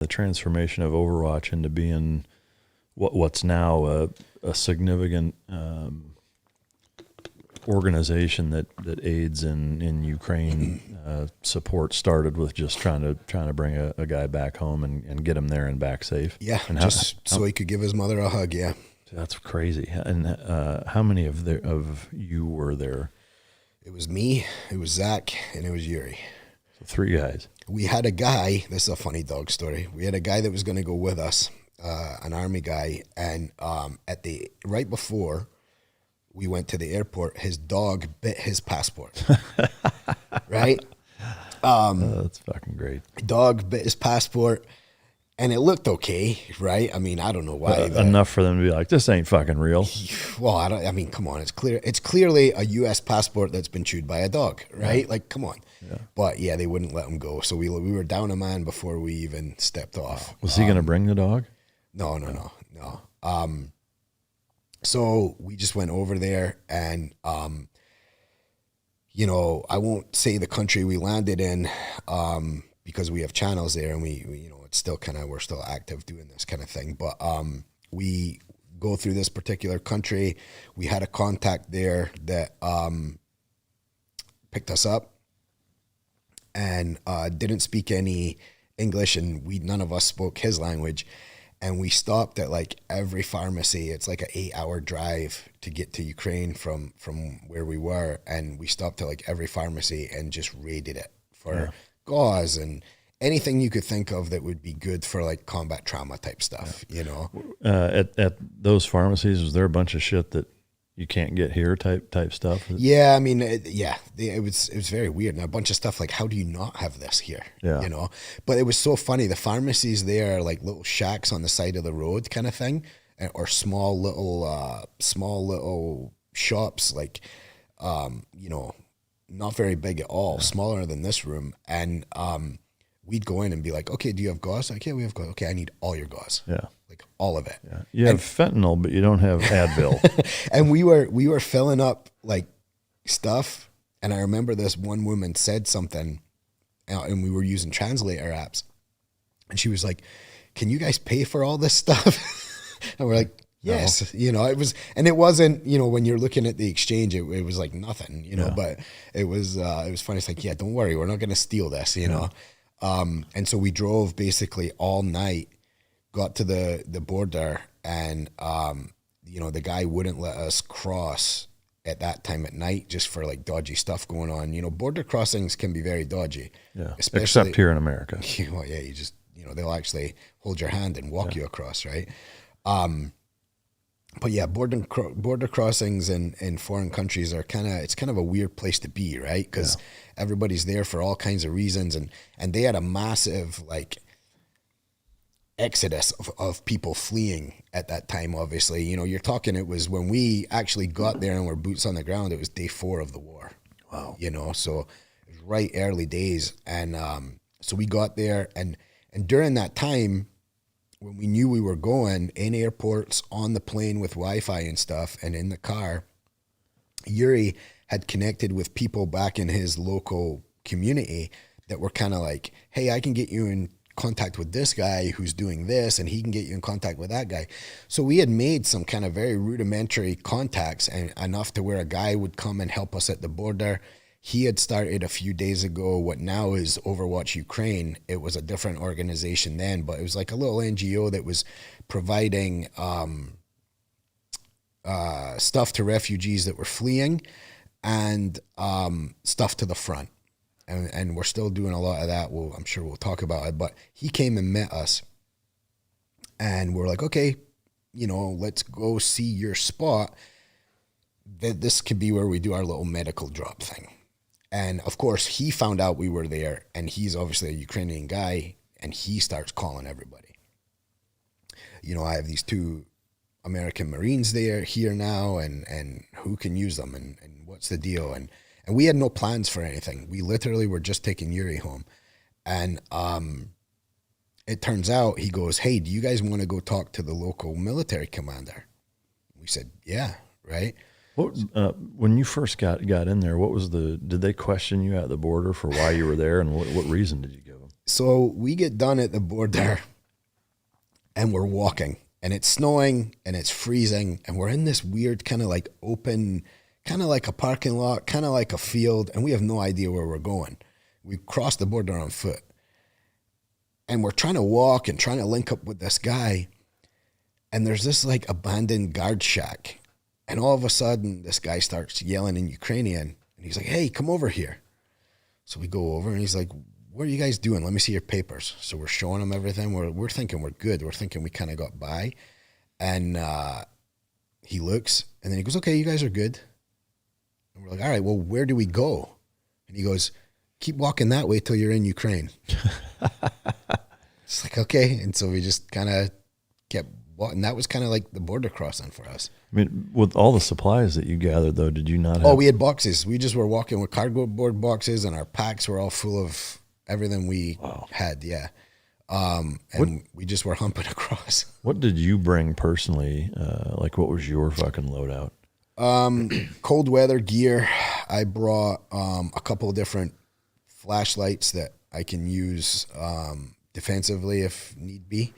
the transformation of Overwatch into being what's now a significant organization that aids in Ukraine support started with just trying to bring a guy back home and get him there and back safe. Yeah, and so he could give his mother a hug. Yeah, that's crazy. And how many of you were there? It was me, it was Zach, and it was Yuri. So 3 guys. We had a guy. This is a funny dog story. We had a guy that was going to go with us, an army guy, and right before we went to the airport, his dog bit his passport. Right? That's fucking great. Dog bit his passport, and it looked okay, right? I mean, I don't know why. Enough for them to be like, this ain't fucking real. Well, I mean, come on. It's clear. It's clearly a U.S. passport that's been chewed by a dog, right? Yeah. Like, come on. Yeah. But yeah, they wouldn't let him go. So we were down a man before we even stepped off. Was he going to bring the dog? No. So we just went over there, and you know, I won't say the country we landed in because we have channels there, and we you know, it's still we're still active doing this kind of thing. But we go through this particular country. We had a contact there that picked us up and didn't speak any English, and none of us spoke his language. And we stopped at like every pharmacy. It's like an 8-hour drive to get to Ukraine from where we were. And we stopped at like every pharmacy and just raided it for gauze and anything you could think of that would be good for like combat trauma type stuff, you know? At those pharmacies, was there a bunch of shit that you can't get here type stuff? Yeah, I mean, it was very weird. And a bunch of stuff like, how do you not have this here? Yeah. You know? But it was so funny. The pharmacies there are like little shacks on the side of the road kind of thing, or small little shops, like, you know, not very big at all, smaller than this room. And we'd go in and be like, okay, do you have gauze? Like, yeah, we have gauze. Okay, I need all your gauze. Yeah. Like all of it. Yeah. You have fentanyl, but you don't have Advil. And we were filling up like stuff. And I remember this one woman said something, and we were using translator apps. And she was like, can you guys pay for all this stuff? And we're like, yes. No. You know, it wasn't, you know, when you're looking at the exchange, it was like nothing, you know, but it was funny. It's like, yeah, don't worry. We're not going to steal this, you know? And so we drove basically all night, got to the border, and you know, the guy wouldn't let us cross at that time at night just for like dodgy stuff going on. You know, border crossings can be very dodgy. Yeah. Except here in America. Well, yeah, you just, you know, they'll actually hold your hand and walk you across, right? But yeah, border crossings in foreign countries are it's kind of a weird place to be, right? Because everybody's there for all kinds of reasons, and they had a massive like exodus of people fleeing at that time. Obviously, you know, you're talking, it was when we actually got there and were boots on the ground, it was day 4 of the war. Wow. You know, so it was right early days. And so we got there, and during that time, when we knew we were going in airports, on the plane with Wi-Fi and stuff, and in the car, Yuri had connected with people back in his local community that were kind of like, hey, I can get you in contact with this guy who's doing this, and he can get you in contact with that guy. So we had made some kind of very rudimentary contacts, and enough to where a guy would come and help us at the border. He had started a few days ago what now is Overwatch Ukraine. It was a different organization then, but it was like a little NGO that was providing stuff to refugees that were fleeing, and stuff to the front. And we're still doing a lot of that. I'm sure we'll talk about it. But he came and met us, and we're like, okay, you know, let's go see your spot. This could be where we do our little medical drop thing. And of course, he found out we were there, and he's obviously a Ukrainian guy, and he starts calling everybody. You know, I have these 2 American Marines here now, and who can use them, and what's the deal? And we had no plans for anything. We literally were just taking Yuri home. And it turns out, he goes, hey, do you guys want to go talk to the local military commander? We said, yeah, right? What, when you first got in there, what was did they question you at the border for why you were there, and what reason did you give them? So we get done at the border and we're walking and it's snowing and it's freezing and we're in this weird kind of like open, kind of like a parking lot, kind of like a field, and we have no idea where we're going. We crossed the border on foot and we're trying to walk and trying to link up with this guy, and there's this like abandoned guard shack, and all of a sudden this guy starts yelling in Ukrainian and he's like, "Hey, come over here." So we go over and he's like, "What are you guys doing? Let me see your papers." So we're showing him everything. We're thinking we're good. We're thinking we kind of got by. And he looks and then he goes, "Okay, you guys are good." And we're like, "All right, well, where do we go?" And he goes, "Keep walking that way till you're in Ukraine." It's like, okay. And so we just kind of kept walking. That was kind of like the border crossing for us. I mean, with all the supplies that you gathered, though, did you not have? Oh, we had boxes. We just were walking with cardboard boxes, and our packs were all full of everything we had. Yeah. And we just were humping across. What did you bring personally? Like, what was your fucking loadout? Cold weather gear. I brought a couple of different flashlights that I can use defensively if need be.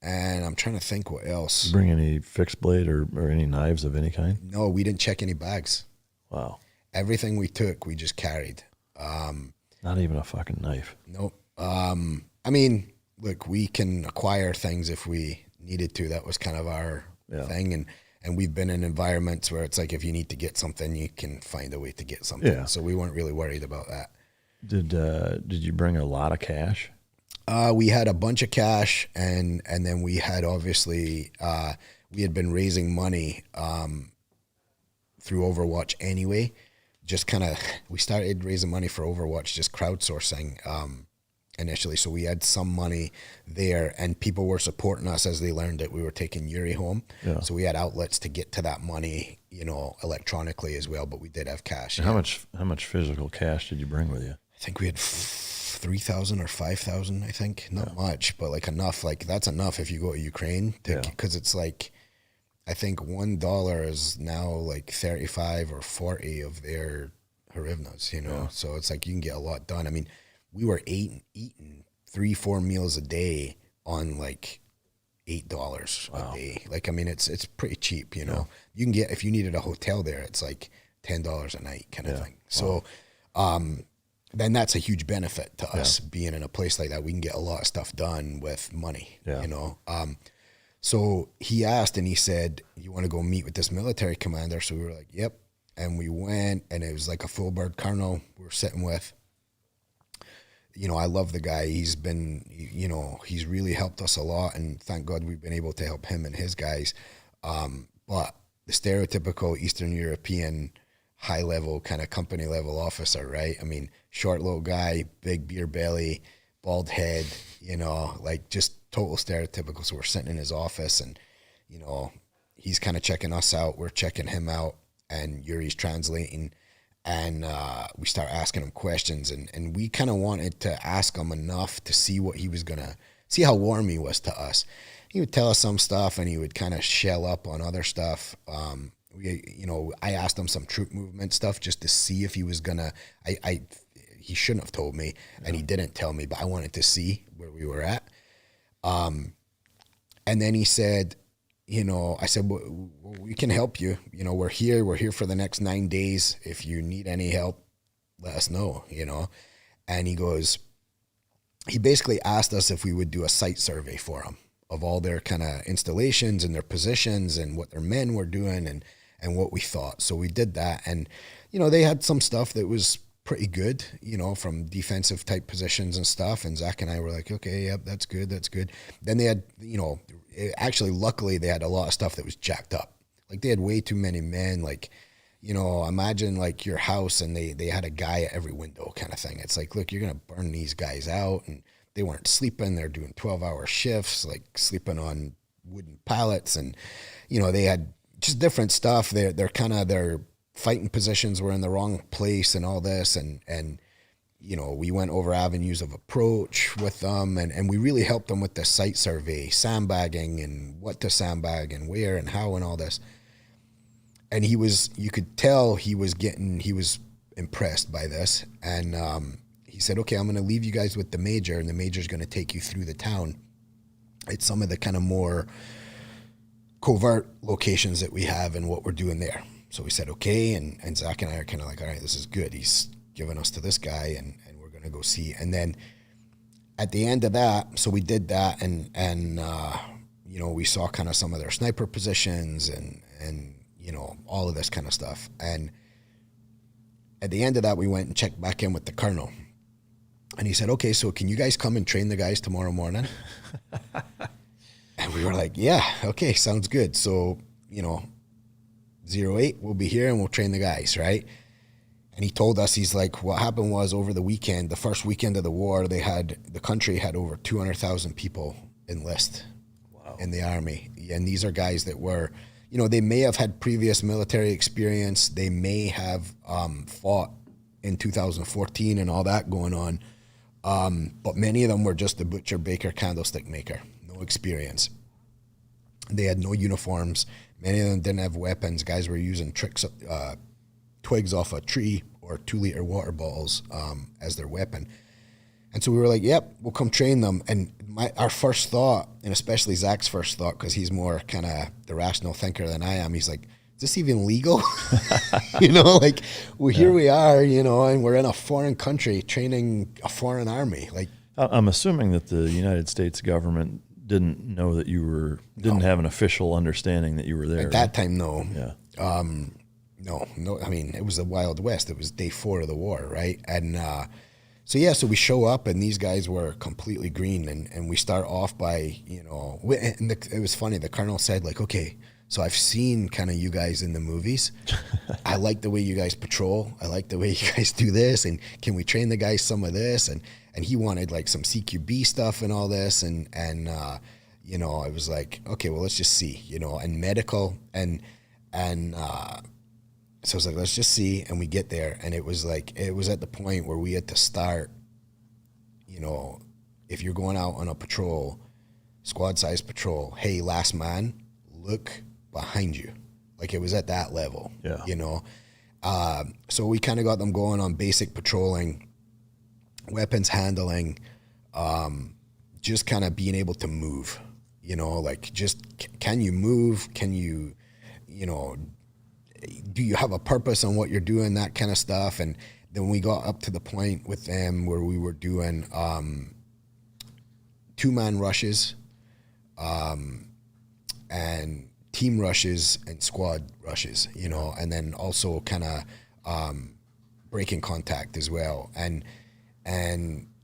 And I'm trying to think what else. Did you bring any fixed blade or any knives of any kind? No, we didn't check any bags. Wow. Everything we took, we just carried. Not even a fucking knife. Nope. I mean, look, we can acquire things if we needed to. That was kind of our thing. And we've been in environments where it's like if you need to get something, you can find a way to get something. Yeah. So we weren't really worried about that. Did you bring a lot of cash? We had a bunch of cash, and then we had obviously we had been raising money through Overwatch anyway. Just kind of we started raising money for Overwatch, just crowdsourcing initially. So we had some money there, and people were supporting us as they learned that we were taking Yuri home. Yeah. So we had outlets to get to that money, electronically as well. But we did have cash. Yeah. How much physical cash did you bring with you? I think we had 3,000 or 5,000. I think not much, but like enough. Like that's enough if you go to Ukraine, because it's like I think $1 is now like 35 or 40 of their hryvnias. Yeah. So it's like you can get a lot done. I mean, we were eating 3-4 meals a day on like $8 a day. Like, I mean, it's pretty cheap, You can get, if you needed a hotel there, it's like $10 a night kind of thing. So, then that's a huge benefit to us being in a place like that. We can get a lot of stuff done with money, So he asked and he said, "You want to go meet with this military commander?" So we were like, "Yep." And we went, and it was like a full bird colonel we were sitting with. I love the guy. He's been, he's really helped us a lot, and thank God we've been able to help him and his guys. But the stereotypical Eastern European high-level kind of company-level officer, right? I mean, short little guy, big beer belly, bald head, like just total stereotypical. So we're sitting in his office, and, he's kind of checking us out. We're checking him out, and Yuri's translating. And we start asking him questions, and we kind of wanted to ask him enough to see what he was gonna see, how warm he was to us. He would tell us some stuff, and he would kind of shell up on other stuff. I asked him some troop movement stuff just to see if he was gonna. He shouldn't have told me, and he didn't tell me, but I wanted to see where we were at. And then he said, I said, well, we can help you. We're here for the next 9 days. If you need any help, let us know, And he basically asked us if we would do a site survey for him of all their kind of installations and their positions and what their men were doing and what we thought. So we did that. And, they had some stuff that was pretty good, from defensive type positions and stuff. And Zach and I were like, okay, yep, that's good. That's good. Then they had, actually, luckily they had a lot of stuff that was jacked up. Like they had way too many men, like, imagine like your house and they had a guy at every window kind of thing. It's like, look, you're going to burn these guys out. And they weren't sleeping. They're doing 12-hour shifts, like sleeping on wooden pallets. And, they had just different stuff. Their fighting positions were in the wrong place and all this. And we went over avenues of approach with them, and we really helped them with the site survey, sandbagging and what to sandbag and where and how and all this. And you could tell he was impressed by this. And he said, okay, I'm going to leave you guys with the major, and the major's going to take you through the town. It's some of the kind of more covert locations that we have and what we're doing there. So we said, okay. And Zach and I are kind of like, all right, this is good. He's given us to this guy, and we're going to go see. And then at the end of that, so we did that, and you know, we saw kind of some of their sniper positions and you know, all of this kind of stuff. And at the end of that, we went and checked back in with the colonel. And he said, okay, so can you guys come and train the guys tomorrow morning? And we were like, yeah, okay, sounds good. So, you know, 08, we'll be here and we'll train the guys, right? And he told us, he's like, what happened was over the weekend, the first weekend of the war, the country had over 200,000 people enlist in the army. And these are guys that were, you know, they may have had previous military experience. They may have fought in 2014 and all that going on. But many of them were just the butcher, baker, candlestick maker, no experience. They had no uniforms. Many of them didn't have weapons. Guys were using twigs off a tree or 2-liter water bottles as their weapon. And so we were like, yep, we'll come train them. And our first thought, and especially Zach's first thought, because he's more kind of the rational thinker than I am, he's like, is this even legal? You know, like, well, here we are, you know, and we're in a foreign country training a foreign army. Like, I'm assuming that the United States government didn't know that you didn't have an official understanding that you were there. At that time, no. Yeah. No. I mean, it was the Wild West. It was day 4 of the war, right? And so we show up, and these guys were completely green, and we start off by, you know, and it was funny. The colonel said, like, okay, so I've seen kind of you guys in the movies. I like the way you guys patrol. I like the way you guys do this, and can we train the guys some of this? And he wanted like some CQB stuff and all this, and you know, I was like, okay, well, let's just see, you know, and medical and so I was like, let's just see. And we get there, and it was at the point where we had to start, you know, if you're going out on a patrol, squad size patrol, hey, last man, look behind you. Like, it was at that level, you know? So we kind of got them going on basic patrolling, weapons handling, just kind of being able to move, you know, like, just, can you move? Can you, you know, do you have a purpose on what you're doing, that kind of stuff? And then we got up to the point with them where we were doing 2-man rushes, and team rushes and squad rushes, you know, and then also kind of breaking contact as well. And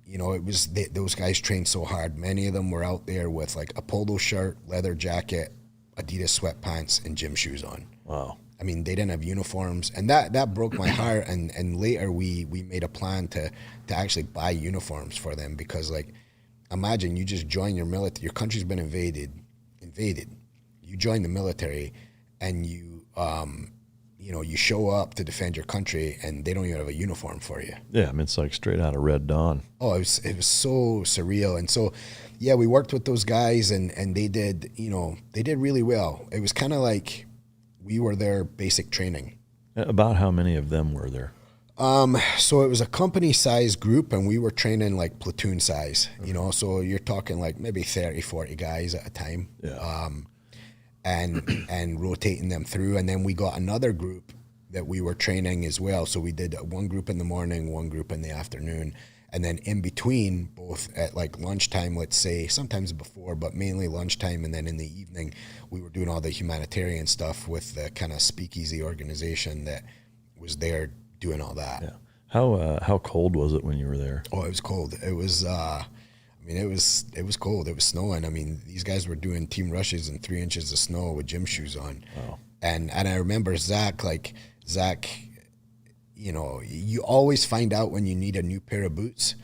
you know, it was those guys trained so hard. Many of them were out there with like a polo shirt, leather jacket, Adidas sweatpants, and gym shoes on. Wow. I mean, they didn't have uniforms, and that broke my heart. And later we made a plan to actually buy uniforms for them, because, like, imagine you just join your military, your country's been invaded. You join the military, and you know, you show up to defend your country, and they don't even have a uniform for you. Yeah, I mean, it's like straight out of Red Dawn. Oh, it was so surreal. And so, yeah, we worked with those guys, and they did, you know, they did really well. It was kind of like we were their basic training. About how many of them were there? So it was a company size group, and we were training like platoon size, you know, so you're talking like maybe 30, 40 guys at a time. Yeah. And rotating them through. And then we got another group that we were training as well. So we did one group in the morning, one group in the afternoon. And then in between, both at like lunchtime, let's say, sometimes before, but mainly lunchtime, and then in the evening, we were doing all the humanitarian stuff with the kind of speakeasy organization that was there doing all that. Yeah. How cold was it when you were there? Oh, it was cold. It was, I mean, it was cold. It was snowing. I mean, these guys were doing team rushes in 3 inches of snow with gym shoes on. Wow. And I remember Zach, you know, you always find out when you need a new pair of boots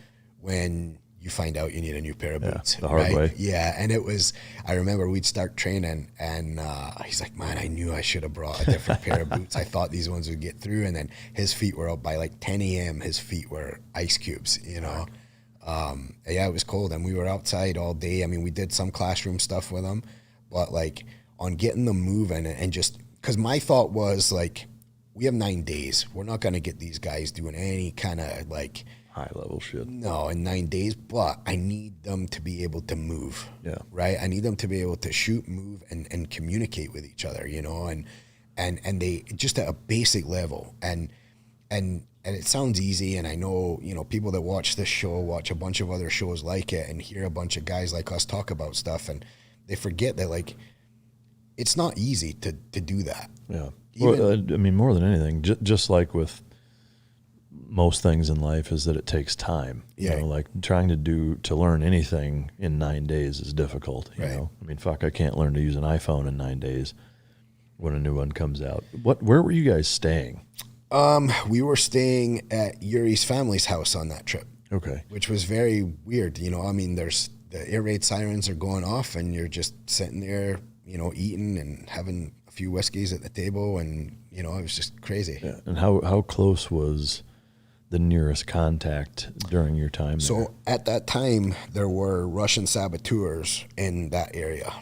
when you find out you need a new pair of boots. The hard way. Yeah, and it was, I remember we'd start training, and he's like, man, I knew I should have brought a different pair of boots. I thought these ones would get through, and then his feet were up by like 10 a.m. His feet were ice cubes, you know. Yeah, it was cold, and we were outside all day. I mean, we did some classroom stuff with them, but like on getting them moving and just, because my thought was like, we have 9 days. We're not going to get these guys doing any kind of like high level shit. No, in 9 days, but I need them to be able to move. Yeah. Right. I need them to be able to shoot, move, and communicate with each other, you know, and they just at a basic level. And it sounds easy. And I know, you know, people that watch this show watch a bunch of other shows like it and hear a bunch of guys like us talk about stuff. And they forget that, like, it's not easy to do that. Yeah. Well, I mean, more than anything, just like with most things in life, is that it takes time. Yeah. You know, like trying to learn anything in 9 days is difficult. You Right. know, I mean, fuck, I can't learn to use an iPhone in 9 days when a new one comes out. Where were you guys staying? We were staying at Yuri's family's house on that trip. Okay. Which was very weird. You know, I mean, there's the air raid sirens are going off and you're just sitting there, you know, eating and having a few whiskeys at the table. And, you know, it was just crazy. Yeah. And how close was the nearest contact during your time there? So at that time, there were Russian saboteurs in that area.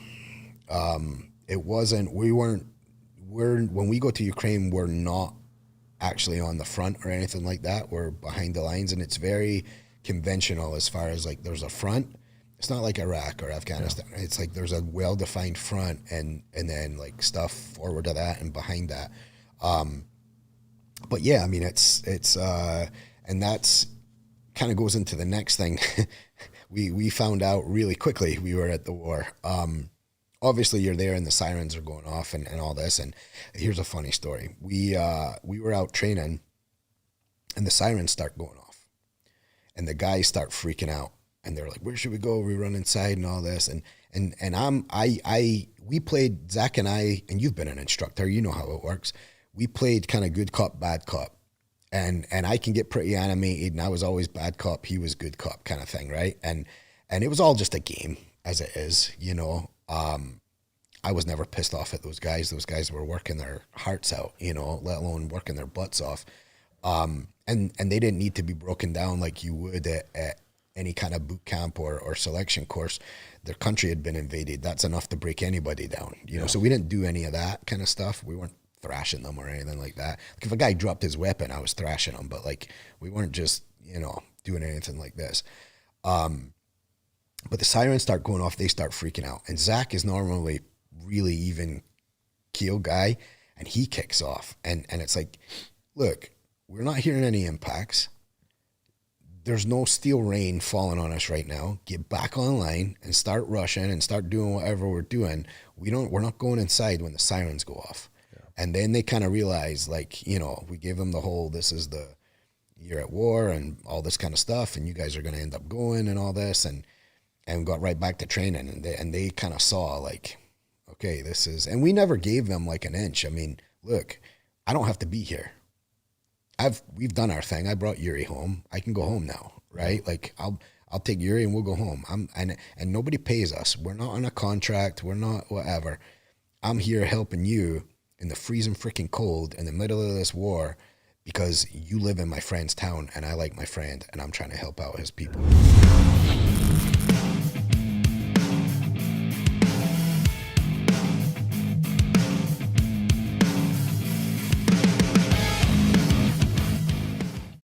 It wasn't, when we go to Ukraine, we're not actually on the front or anything like that. We're behind the lines, and it's very conventional as far as, like, there's a front. It's not like Iraq or Afghanistan. Yeah. It's like there's a well-defined front and then, like, stuff forward to that and behind that. But yeah, I mean, it's and that's kind of goes into the next thing. We found out really quickly we were at the war. Obviously you're there and the sirens are going off and all this. And here's a funny story. We were out training and the sirens start going off and the guys start freaking out and they're like, where should we go? We run inside and all this. And we played, Zach and I, and you've been an instructor, you know how it works. We played kind of good cop, bad cop. And I can get pretty animated and I was always bad cop. He was good cop kind of thing. Right. And it was all just a game as it is, you know. I was never pissed off at those guys. Those guys were working their hearts out, you know, let alone working their butts off. And they didn't need to be broken down like you would at any kind of boot camp or selection course. Their country had been invaded. That's enough to break anybody down, you know? So we didn't do any of that kind of stuff. We weren't thrashing them or anything like that. Like if a guy dropped his weapon, I was thrashing him, but like we weren't just, you know, doing anything like this. But the sirens start going off, they start freaking out. And Zach is normally really even keel guy, and he kicks off. And it's like, look, we're not hearing any impacts. There's no steel rain falling on us right now. Get back online and start rushing and start doing whatever we're doing. We're not going inside when the sirens go off. Yeah. And then they kind of realize, like, you know, we gave them the whole, this is the year at war and all this kind of stuff, and you guys are going to end up going and all this, and got right back to training. And they kind of saw, like, okay, this is, and we never gave them like an inch. I mean, look, I don't have to be here. We've done our thing. I brought Yuri home. I can go home now, right? Like I'll take Yuri and we'll go home. And nobody pays us. We're not on a contract. We're not whatever. I'm here helping you in the freezing freaking cold in the middle of this war because you live in my friend's town and I like my friend and I'm trying to help out his people.